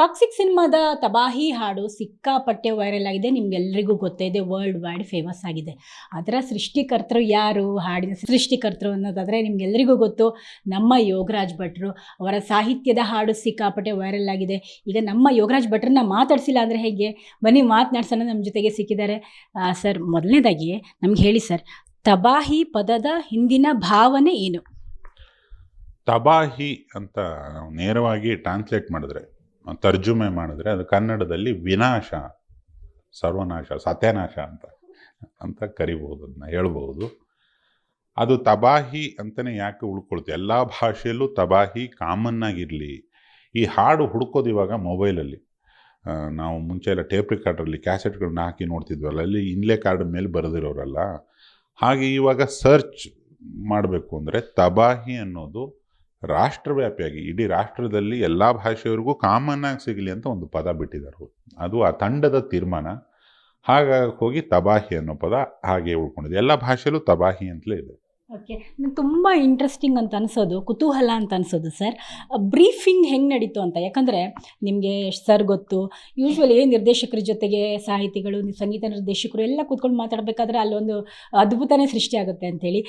Toxic ಸಿನಿಮಾದ ತಬಾಹಿ ಹಾಡು ಸಿಕ್ಕಾಪಟ್ಟೆ ವೈರಲ್ ಆಗಿದೆ. ನಿಮ್ಗೆಲ್ರಿಗೂ ಗೊತ್ತೇ ಇದೆ, ವರ್ಲ್ಡ್ ವೈಡ್ ಫೇಮಸ್ ಆಗಿದೆ. ಅದರ ಸೃಷ್ಟಿಕರ್ತರು ಯಾರು, ಹಾಡಿನ ಸೃಷ್ಟಿಕರ್ತರು ಅನ್ನೋದಾದರೆ ನಿಮ್ಗೆಲ್ರಿಗೂ ಗೊತ್ತು, ನಮ್ಮ ಯೋಗರಾಜ್ ಭಟ್ರು. ಅವರ ಸಾಹಿತ್ಯದ ಹಾಡು ಸಿಕ್ಕಾಪಟ್ಟೆ ವೈರಲ್ ಆಗಿದೆ. ಈಗ ನಮ್ಮ ಯೋಗರಾಜ್ ಭಟ್ರನ್ನ ಮಾತಾಡಿಸಿಲ್ಲ ಅಂದರೆ ಹೇಗೆ? ಬನ್ನಿ ಮಾತನಾಡ್ಸೋಣ. ನಮ್ಮ ಜೊತೆಗೆ ಸಿಕ್ಕಿದ್ದಾರೆ. ಸರ್, ಮೊದಲನೇದಾಗಿ ನಮ್ಗೆ ಹೇಳಿ ಸರ್, ತಬಾಹಿ ಪದದ ಹಿಂದಿನ ಭಾವನೆ ಏನು? ತಬಾಹಿ ಅಂತ ನಾವು ನೇರವಾಗಿ ಟ್ರಾನ್ಸ್ಲೇಟ್ ಮಾಡಿದ್ರೆ, ತರ್ಜುಮೆ ಮಾಡಿದ್ರೆ, ಅದು ಕನ್ನಡದಲ್ಲಿ ವಿನಾಶ, ಸರ್ವನಾಶ, ಸತ್ಯನಾಶ ಅಂತ ಕರಿಬಹುದು, ಅದನ್ನ ಹೇಳ್ಬೋದು. ಅದು ತಬಾಹಿ ಅಂತಲೇ ಯಾಕೆ ಉಳ್ಕೊಳ್ತೀವಿ? ಎಲ್ಲ ಭಾಷೆಯಲ್ಲೂ ತಬಾಹಿ ಕಾಮನ್ ಆಗಿರಲಿ. ಈ ಹಾಡು ಹುಡ್ಕೋದು ಇವಾಗ ಮೊಬೈಲಲ್ಲಿ. ನಾವು ಮುಂಚೆ ಎಲ್ಲ ಟೇಪ್ ರಿಕಾರ್ಡ್ರಲ್ಲಿ ಕ್ಯಾಸೆಟ್ಗಳನ್ನ ಹಾಕಿ ನೋಡ್ತಿದ್ವಲ್ಲ, ಅಲ್ಲಿ ಇನ್ಲೇ ಕಾರ್ಡ್ ಮೇಲೆ ಬರೆದಿರೋರಲ್ಲ. ಹಾಗೆ ಇವಾಗ ಸರ್ಚ್ ಮಾಡಬೇಕು ಅಂದರೆ ತಬಾಹಿ ಅನ್ನೋದು ರಾಷ್ಟ್ರವ್ಯಾಪಿಯಾಗಿ ಇಡೀ ರಾಷ್ಟ್ರದಲ್ಲಿ ಎಲ್ಲ ಭಾಷೆಯವ್ರಿಗೂ ಕಾಮನ್ ಆಗಿ ಸಿಗಲಿ ಅಂತ ಒಂದು ಪದ ಬಿಟ್ಟಿದ್ದಾರೆ. ಅದು ಆ ತಂಡದ ತೀರ್ಮಾನ. ಹಾಗಾಗಿ ಹೋಗಿ ತಬಾಹಿ ಅನ್ನೋ ಪದ ಹಾಗೆ ಉಳ್ಕೊಂಡಿದೆ. ಎಲ್ಲ ಭಾಷೆಯಲ್ಲೂ ತಬಾಹಿ ಅಂತಲೇ ಇದೆ. ಓಕೆ, ನಂಗೆ ತುಂಬ ಇಂಟ್ರೆಸ್ಟಿಂಗ್ ಅಂತ ಅನಿಸೋದು, ಕುತೂಹಲ ಅಂತ ಅನಿಸೋದು ಸರ್, ಬ್ರೀಫಿಂಗ್ ಹೆಂಗೆ ನಡೀತು ಅಂತ. ಯಾಕಂದರೆ ನಿಮಗೆ ಸರ್ ಗೊತ್ತು, ಯೂಶ್ವಲಿ ನಿರ್ದೇಶಕರ ಜೊತೆಗೆ ಸಾಹಿತಿಗಳು, ಸಂಗೀತ ನಿರ್ದೇಶಕರು ಎಲ್ಲ ಕೂತ್ಕೊಂಡು ಮಾತಾಡಬೇಕಾದ್ರೆ ಅಲ್ಲೊಂದು ಅದ್ಭುತನೇ ಸೃಷ್ಟಿಯಾಗುತ್ತೆ ಅಂಥೇಳಿ.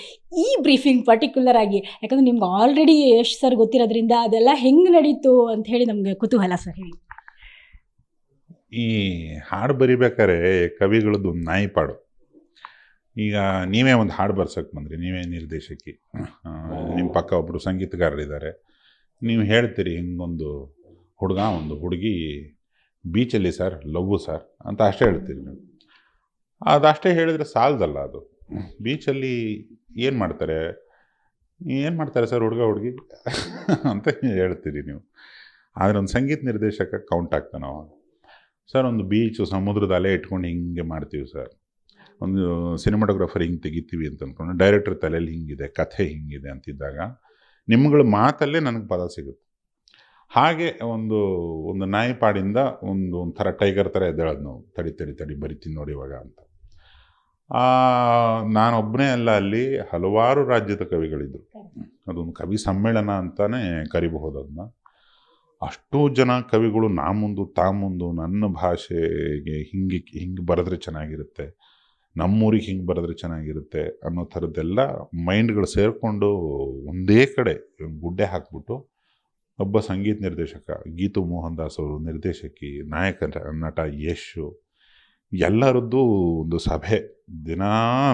ಈ ಬ್ರೀಫಿಂಗ್ ಪರ್ಟಿಕ್ಯುಲರ್ ಆಗಿ, ಯಾಕಂದರೆ ನಿಮ್ಗೆ ಆಲ್ರೆಡಿ ಯಶ್ ಸರ್ ಗೊತ್ತಿರೋದ್ರಿಂದ ಅದೆಲ್ಲ ಹೆಂಗೆ ನಡೀತು ಅಂಥೇಳಿ ನಮಗೆ ಕುತೂಹಲ ಸರ್, ಹೇಳಿ. ಈ ಹಾಡು ಬರಿಬೇಕಾದ್ರೆ ಕವಿಗಳದ್ದು ಒಂದು ನಾಯಿಪಾಡು. ಈಗ ನೀವೇ ಒಂದು ಹಾಡು ಬರ್ಸೋಕ್ಕೆ ಬಂದ್ರಿ, ನೀವೇ ನಿರ್ದೇಶಕಿ, ನಿಮ್ಮ ಪಕ್ಕ ಒಬ್ಬರು ಸಂಗೀತಗಾರರಿದ್ದಾರೆ. ನೀವು ಹೇಳ್ತೀರಿ, ಹಿಂಗೊಂದು ಹುಡುಗ ಒಂದು ಹುಡುಗಿ ಬೀಚಲ್ಲಿ ಸರ್, ಲವ್ವು ಸರ್ ಅಂತ ಅಷ್ಟೇ ಹೇಳ್ತೀರಿ ನೀವು. ಅದಷ್ಟೇ ಹೇಳಿದರೆ ಸಾಲದಲ್ಲ. ಅದು ಬೀಚಲ್ಲಿ ಏನು ಮಾಡ್ತಾರೆ ಸರ್ ಹುಡುಗ ಹುಡುಗಿ ಅಂತ ಹೇಳ್ತೀರಿ ನೀವು. ಆದರೆ ಒಂದು ಸಂಗೀತ ನಿರ್ದೇಶಕ ಕೌಂಟ್ ಆಗ್ತಾನೆ ಅವಾಗ. ಸರ್, ಒಂದು ಬೀಚು, ಸಮುದ್ರದ ಅಲೆ ಇಟ್ಕೊಂಡು ಹಿಂಗೆ ಮಾಡ್ತೀವಿ ಸರ್, ಒಂದು ಸಿನಿಮಾಟೋಗ್ರಾಫರ್ ಹಿಂಗೆ ತೆಗಿತೀವಿ ಅಂತ ಅಂದ್ಕೊಂಡು, ಡೈರೆಕ್ಟರ್ ತಲೆಯಲ್ಲಿ ಹಿಂಗಿದೆ, ಕಥೆ ಹಿಂಗಿದೆ ಅಂತಿದ್ದಾಗ ನಿಮ್ಗಳ ಮಾತಲ್ಲೇ ನನಗೆ ಪದ ಸಿಗುತ್ತೆ. ಹಾಗೆ ಒಂದು ನಾಯಿಪಾಡಿಂದ ಒಂಥರ ಟೈಗರ್ ಥರ ಎದ್ದೇಳೋದು ನಾವು, ತಡಿ ಬರಿತೀನಿ ನೋಡಿ ಇವಾಗ ಅಂತ. ನಾನೊಬ್ಬನೇ ಅಲ್ಲ, ಅಲ್ಲಿ ಹಲವಾರು ರಾಜ್ಯದ ಕವಿಗಳಿದ್ದರು. ಅದೊಂದು ಕವಿ ಸಮ್ಮೇಳನ ಅಂತಲೇ ಕರಿಬಹುದು ಅದನ್ನ. ಅಷ್ಟೂ ಜನ ಕವಿಗಳು ನಾ ಮುಂದು ನನ್ನ ಭಾಷೆಗೆ ಹಿಂಗೆ ಬರೆದ್ರೆ ಚೆನ್ನಾಗಿರುತ್ತೆ, ನಮ್ಮೂರಿಗೆ ಹಿಂಗೆ ಬರೆದ್ರೆ ಚೆನ್ನಾಗಿರುತ್ತೆ ಅನ್ನೋ ಥರದ್ದೆಲ್ಲ ಮೈಂಡ್ಗಳು ಸೇರಿಕೊಂಡು ಒಂದೇ ಕಡೆ ಗುಡ್ಡೆ ಹಾಕ್ಬಿಟ್ಟು ಒಬ್ಬ ಸಂಗೀತ ನಿರ್ದೇಶಕ, ಗೀತು ಮೋಹನ್ ದಾಸ್ ಅವರು ನಿರ್ದೇಶಕಿ, ನಾಯಕ ನಟ ಯಶು, ಎಲ್ಲರದ್ದು ಒಂದು ಸಭೆ ದಿನ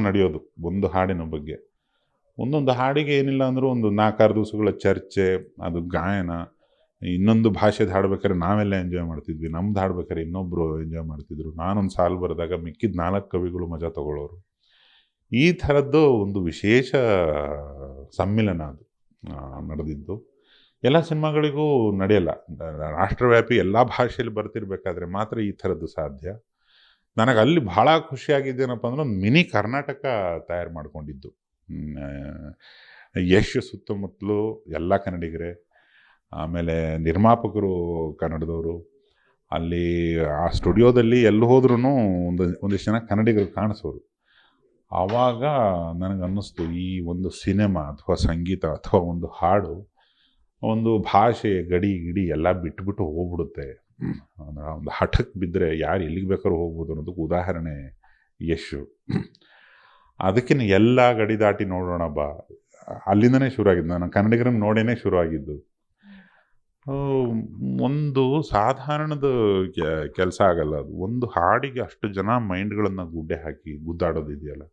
ನಡೆಯೋದು ಒಂದು ಹಾಡಿನ ಬಗ್ಗೆ. ಒಂದೊಂದು ಹಾಡಿಗೆ ಏನಿಲ್ಲ ಅಂದರೂ ಒಂದು 4-6 ದಿವಸಗಳ ಚರ್ಚೆ, ಅದು ಗಾಯನ. ಇನ್ನೊಂದು ಭಾಷೆದು ಹಾಡ್ಬೇಕಾದ್ರೆ ನಾವೆಲ್ಲ ಎಂಜಾಯ್ ಮಾಡ್ತಿದ್ವಿ, ನಮ್ದು ಹಾಡ್ಬೇಕಾದ್ರೆ ಇನ್ನೊಬ್ಬರು ಎಂಜಾಯ್ ಮಾಡ್ತಿದ್ರು. ನಾನೊಂದು ಸಾಲು ಬರೆದಾಗ ಮಿಕ್ಕಿದ 4 ಕವಿಗಳು ಮಜಾ ತಗೊಳ್ಳೋರು. ಈ ಥರದ್ದು ಒಂದು ವಿಶೇಷ ಸಮ್ಮಿಲನ ಅದು ನಡೆದಿದ್ದು. ಎಲ್ಲ ಸಿನಿಮಾಗಳಿಗೂ ನಡೆಯಲ್ಲ. ರಾಷ್ಟ್ರವ್ಯಾಪಿ ಎಲ್ಲ ಭಾಷೆಯಲ್ಲಿ ಬರ್ತಿರ್ಬೇಕಾದ್ರೆ ಮಾತ್ರ ಈ ಥರದ್ದು ಸಾಧ್ಯ. ನನಗೆ ಅಲ್ಲಿ ಭಾಳ ಖುಷಿಯಾಗಿದ್ದೇನಪ್ಪ ಅಂದ್ರೆ, ಒಂದು ಮಿನಿ ಕರ್ನಾಟಕ ತಯಾರು ಮಾಡ್ಕೊಂಡಿದ್ದು. ಯಶ್ ಸುತ್ತಮುತ್ತಲು ಎಲ್ಲ ಕನ್ನಡಿಗರೇ, ಆಮೇಲೆ ನಿರ್ಮಾಪಕರು ಕನ್ನಡದವರು. ಅಲ್ಲಿ ಆ ಸ್ಟುಡಿಯೋದಲ್ಲಿ ಎಲ್ಲಿ ಹೋದ್ರೂ ಒಂದಿಷ್ಟು ಜನ ಕನ್ನಡಿಗರು ಕಾಣಿಸೋರು. ಆವಾಗ ನನಗನ್ನಿಸ್ತು, ಈ ಒಂದು ಸಿನಿಮಾ ಅಥವಾ ಸಂಗೀತ ಅಥವಾ ಒಂದು ಹಾಡು ಒಂದು ಭಾಷೆ ಗಡಿ ಗಿಡಿ ಎಲ್ಲ ಬಿಟ್ಬಿಟ್ಟು ಹೋಗ್ಬಿಡುತ್ತೆ. ಒಂದು ಹಠಕ್ಕೆ ಬಿದ್ದರೆ ಯಾರು ಎಲ್ಲಿಗೆ ಬೇಕಾದ್ರೂ ಹೋಗ್ಬೋದು ಅನ್ನೋದಕ್ಕೆ ಉದಾಹರಣೆ ಯಶು. ಅದಕ್ಕೆ ಎಲ್ಲ ಗಡಿ ದಾಟಿ ನೋಡೋಣ ಬಾ, ಅಲ್ಲಿಂದನೇ ಶುರು ಆಗಿದ್ದು. ನಾನು ಕನ್ನಡಿಗರನ್ನು ನೋಡೇನೆ ಶುರು ಆಗಿದ್ದು. ಒಂದು ಸಾಧಾರಣದ ಕೆಲಸ ಆಗಲ್ಲ ಅದು. ಒಂದು ಹಾಡಿಗೆ ಅಷ್ಟು ಜನ ಮೈಂಡ್ಗಳನ್ನು ಗುಡ್ಡೆ ಹಾಕಿ ಗುದ್ದಾಡೋದಿದೆಯಲ್ಲ.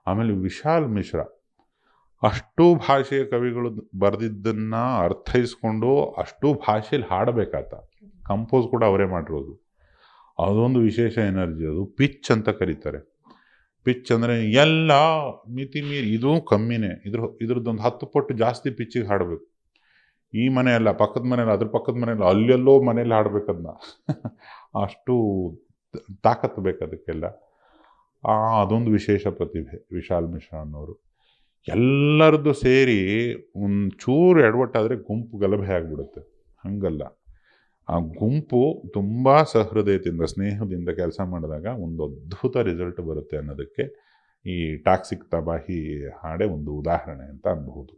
ಆಮೇಲೆ ವಿಶಾಲ್ ಮಿಶ್ರಾ ಅಷ್ಟೂ ಭಾಷೆಯ ಕವಿಗಳು ಬರೆದಿದ್ದನ್ನು ಅರ್ಥೈಸ್ಕೊಂಡು ಅಷ್ಟೂ ಭಾಷೆಯಲ್ಲಿ ಹಾಡಬೇಕಾತ. ಕಂಪೋಸ್ ಕೂಡ ಅವರೇ ಮಾಡಿರೋದು. ಅದೊಂದು ವಿಶೇಷ ಎನರ್ಜಿ. ಅದು ಪಿಚ್ ಅಂತ ಕರೀತಾರೆ. ಪಿಚ್ ಅಂದರೆ ಎಲ್ಲ ಮಿತಿ ಮೀರಿ, ಇದು ಕಮ್ಮಿನೇ, ಇದ್ರದ್ದೊಂದು 10 ಪಟ್ಟು ಜಾಸ್ತಿ ಪಿಚ್ಚಿಗೆ ಹಾಡಬೇಕು. ಈ ಮನೆಯಲ್ಲ, ಪಕ್ಕದ ಮನೆಯಲ್ಲ, ಅದ್ರ ಪಕ್ಕದ ಮನೆಯಲ್ಲ, ಅಲ್ಲೆಲ್ಲೋ ಮನೇಲಿ ಹಾಡ್ಬೇಕದನ್ನ. ಅಷ್ಟು ತಾಕತ್ತು ಬೇಕು ಅದಕ್ಕೆಲ್ಲ. ಅದೊಂದು ವಿಶೇಷ ಪ್ರತಿಭೆ ವಿಶಾಲ್ ಮಿಶ್ರಾ ಅನ್ನೋರು. ಎಲ್ಲರದ್ದು ಸೇರಿ ಒಂಚೂರು ಎಡವಟ್ಟಾದರೆ ಗುಂಪು ಗಲಭೆ ಆಗಿಬಿಡುತ್ತೆ. ಹಂಗಲ್ಲ, ಆ ಗುಂಪು ತುಂಬ ಸಹೃದಯತೆಯಿಂದ, ಸ್ನೇಹದಿಂದ ಕೆಲಸ ಮಾಡಿದಾಗ ಒಂದು ಅದ್ಭುತ ರಿಸಲ್ಟ್ ಬರುತ್ತೆ ಅನ್ನೋದಕ್ಕೆ ಈ ಟಾಕ್ಸಿಕ್ ತಬಾಹಿ ಹಾಡೇ ಒಂದು ಉದಾಹರಣೆ ಅಂತ ಅನ್ಬಹುದು.